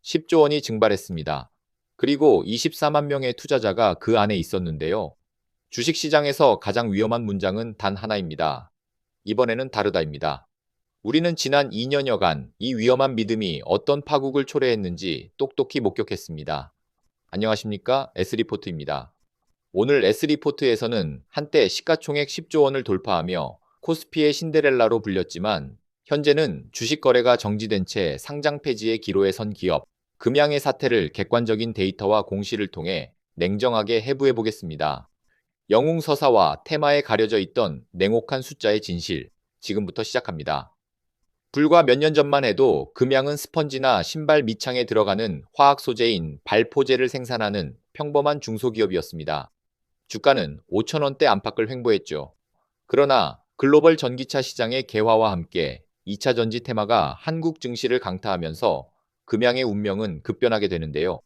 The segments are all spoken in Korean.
10조 원이 증발했습니다. 그리고 24만 명의 투자자가 그 안에 있었는데요. 주식시장에서 가장 위험한 문장은 단 하나입니다. 이번에는 다르다입니다. 우리는 지난 2년여간 이 위험한 믿음이 어떤 파국을 초래했는지 똑똑히 목격했습니다. 안녕하십니까? S리포트입니다. 오늘 S리포트에서는 한때 시가총액 10조 원을 돌파하며 코스피의 신데렐라로 불렸지만 현재는 주식 거래가 정지된 채 상장 폐지의 기로에 선 기업, 금양의 사태를 객관적인 데이터와 공시를 통해 냉정하게 해부해 보겠습니다. 영웅서사와 테마에 가려져 있던 냉혹한 숫자의 진실, 지금부터 시작합니다. 불과 몇 년 전만 해도 금양은 스펀지나 신발 밑창에 들어가는 화학 소재인 발포제를 생산하는 평범한 중소기업이었습니다. 주가는 5천원대 안팎을 횡보했죠. 그러나 글로벌 전기차 시장의 개화와 함께 2차 전지 테마가 한국 증시를 강타하면서 금양의 운명은 급변하게 되는데요.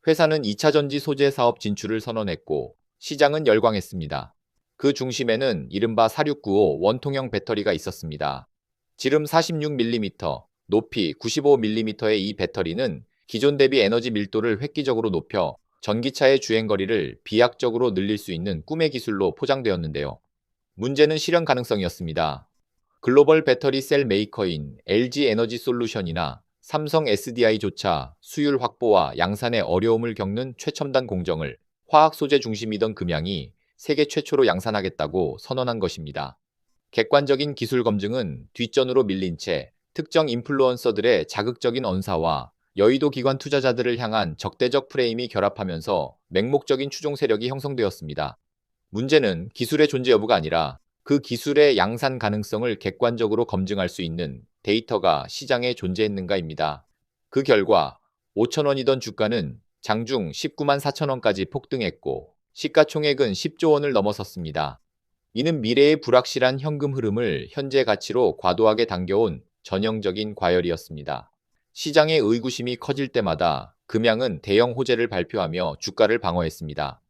회사는 2차 전지 소재 사업 진출을 선언했고 시장은 열광했습니다. 그 중심에는 이른바 4695 원통형 배터리가 있었습니다. 지름 46mm, 높이 95mm의 이 배터리는 기존 대비 에너지 밀도를 획기적으로 높여 전기차의 주행거리를 비약적으로 늘릴 수 있는 꿈의 기술로 포장되었는데요. 문제는 실현 가능성이었습니다. 글로벌 배터리 셀 메이커인 LG 에너지 솔루션이나 삼성 SDI조차 수율 확보와 양산에 어려움을 겪는 최첨단 공정을 화학 소재 중심이던 금양이 세계 최초로 양산하겠다고 선언한 것입니다. 객관적인 기술 검증은 뒷전으로 밀린 채 특정 인플루언서들의 자극적인 언사와 여의도 기관 투자자들을 향한 적대적 프레임이 결합하면서 맹목적인 추종 세력이 형성되었습니다. 문제는 기술의 존재 여부가 아니라 그 기술의 양산 가능성을 객관적으로 검증할 수 있는 데이터가 시장에 존재했는가입니다. 그 결과 5천원이던 주가는 장중 19만 4천원까지 폭등했고 시가총액은 10조 원을 넘어섰습니다. 이는 미래의 불확실한 현금 흐름을 현재 가치로 과도하게 당겨온 전형적인 과열이었습니다. 시장의 의구심이 커질 때마다 금양은 대형 호재를 발표하며 주가를 방어했습니다.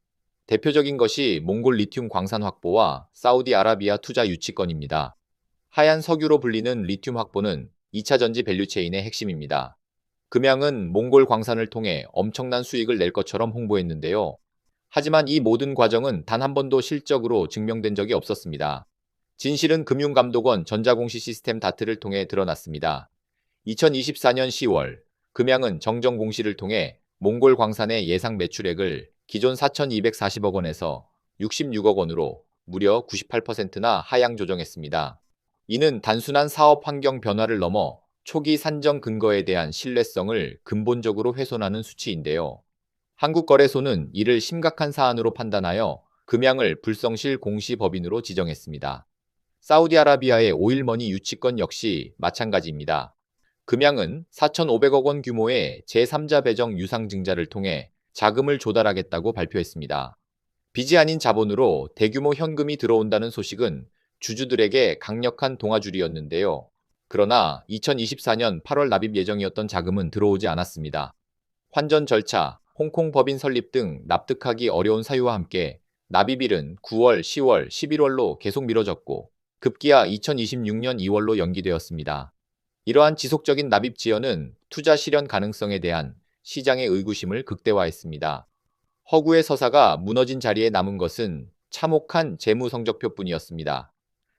대표적인 것이 몽골 리튬 광산 확보와 사우디아라비아 투자 유치건입니다. 하얀 석유로 불리는 리튬 확보는 2차 전지 밸류체인의 핵심입니다. 금양은 몽골 광산을 통해 엄청난 수익을 낼 것처럼 홍보했는데요. 하지만 이 모든 과정은 단 한 번도 실적으로 증명된 적이 없었습니다. 진실은 금융감독원 전자공시 시스템 다트를 통해 드러났습니다. 2024년 10월, 금양은 정정 공시를 통해 몽골 광산의 예상 매출액을 기존 4,240억 원에서 66억 원으로 무려 98%나 하향 조정했습니다. 이는 단순한 사업 환경 변화를 넘어 초기 산정 근거에 대한 신뢰성을 근본적으로 훼손하는 수치인데요. 한국거래소는 이를 심각한 사안으로 판단하여 금양을 불성실 공시법인으로 지정했습니다. 사우디아라비아의 오일머니 유치건 역시 마찬가지입니다. 금양은 4,500억 원 규모의 제3자 배정 유상증자를 통해 자금을 조달하겠다고 발표했습니다. 빚이 아닌 자본으로 대규모 현금이 들어온다는 소식은 주주들에게 강력한 동아줄이었는데요. 그러나 2024년 8월 납입 예정이었던 자금은 들어오지 않았습니다. 환전 절차, 홍콩 법인 설립 등 납득하기 어려운 사유와 함께 납입일은 9월, 10월, 11월로 계속 미뤄졌고 급기야 2026년 2월로 연기되었습니다. 이러한 지속적인 납입 지연은 투자 실현 가능성에 대한 시장의 의구심을 극대화했습니다. 허구의 서사가 무너진 자리에 남은 것은 참혹한 재무 성적표뿐이었습니다.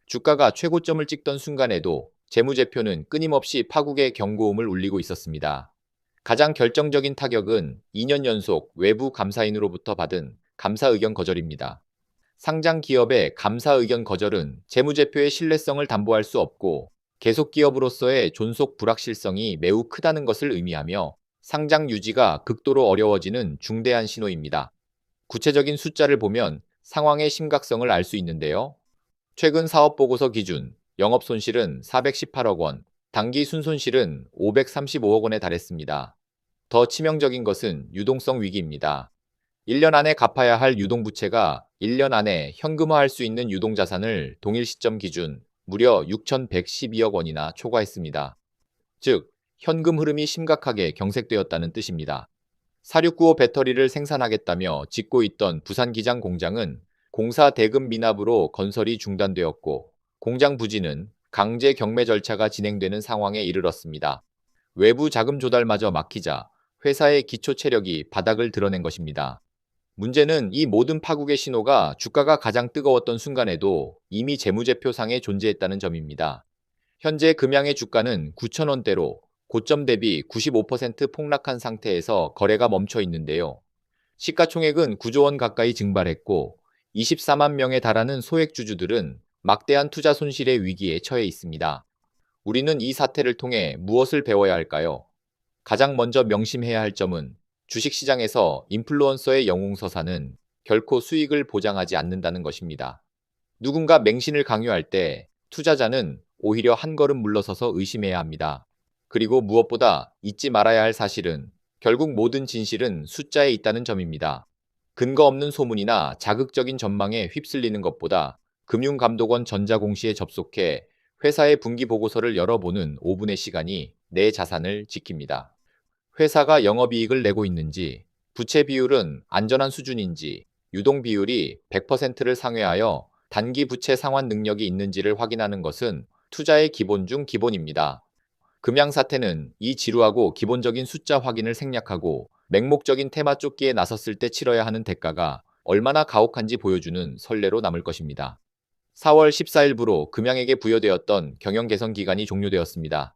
주가가 최고점을 찍던 순간에도 재무제표는 끊임없이 파국의 경고음을 울리고 있었습니다. 가장 결정적인 타격은 2년 연속 외부 감사인으로부터 받은 감사 의견 거절입니다. 상장 기업의 감사 의견 거절은 재무제표의 신뢰성을 담보할 수 없고 계속 기업으로서의 존속 불확실성이 매우 크다는 것을 의미하며 상장 유지가 극도로 어려워지는 중대한 신호입니다. 구체적인 숫자를 보면 상황의 심각성을 알 수 있는데요. 최근 사업보고서 기준 영업 손실은 418억 원, 당기 순손실은 535억 원에 달했습니다. 더 치명적인 것은 유동성 위기입니다. 1년 안에 갚아야 할 유동부채가 1년 안에 현금화할 수 있는 유동자산을 동일 시점 기준 무려 6,112억 원이나 초과했습니다. 즉, 현금 흐름이 심각하게 경색되었다는 뜻입니다. 4695 배터리를 생산하겠다며 짓고 있던 부산 기장 공장은 공사 대금 미납으로 건설이 중단되었고 공장 부지는 강제 경매 절차가 진행되는 상황에 이르렀습니다. 외부 자금 조달마저 막히자 회사의 기초 체력이 바닥을 드러낸 것입니다. 문제는 이 모든 파국의 신호가 주가가 가장 뜨거웠던 순간에도 이미 재무제표상에 존재했다는 점입니다. 현재 금양의 주가는 9,000원대로 고점 대비 95% 폭락한 상태에서 거래가 멈춰 있는데요. 시가총액은 9조 원 가까이 증발했고 24만 명에 달하는 소액주주들은 막대한 투자 손실의 위기에 처해 있습니다. 우리는 이 사태를 통해 무엇을 배워야 할까요? 가장 먼저 명심해야 할 점은 주식시장에서 인플루언서의 영웅서사는 결코 수익을 보장하지 않는다는 것입니다. 누군가 맹신을 강요할 때 투자자는 오히려 한 걸음 물러서서 의심해야 합니다. 그리고 무엇보다 잊지 말아야 할 사실은 결국 모든 진실은 숫자에 있다는 점입니다. 근거 없는 소문이나 자극적인 전망에 휩쓸리는 것보다 금융감독원 전자공시에 접속해 회사의 분기 보고서를 열어보는 5분의 시간이 내 자산을 지킵니다. 회사가 영업이익을 내고 있는지, 부채 비율은 안전한 수준인지, 유동 비율이 100%를 상회하여 단기 부채 상환 능력이 있는지를 확인하는 것은 투자의 기본 중 기본입니다. 금양 사태는 이 지루하고 기본적인 숫자 확인을 생략하고 맹목적인 테마 쫓기에 나섰을 때 치러야 하는 대가가 얼마나 가혹한지 보여주는 선례로 남을 것입니다. 4월 14일부로 금양에게 부여되었던 경영 개선 기간이 종료되었습니다.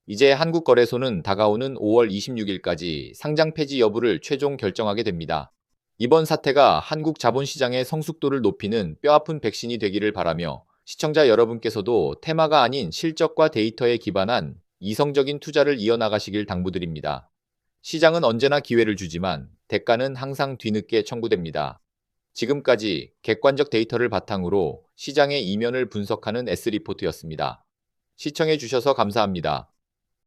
이제 한국거래소는 다가오는 5월 26일까지 상장 폐지 여부를 최종 결정하게 됩니다. 이번 사태가 한국 자본시장의 성숙도를 높이는 뼈아픈 백신이 되기를 바라며 시청자 여러분께서도 테마가 아닌 실적과 데이터에 기반한 이성적인 투자를 이어나가시길 당부드립니다. 시장은 언제나 기회를 주지만 대가는 항상 뒤늦게 청구됩니다. 지금까지 객관적 데이터를 바탕으로 시장의 이면을 분석하는 S리포트였습니다. 시청해 주셔서 감사합니다.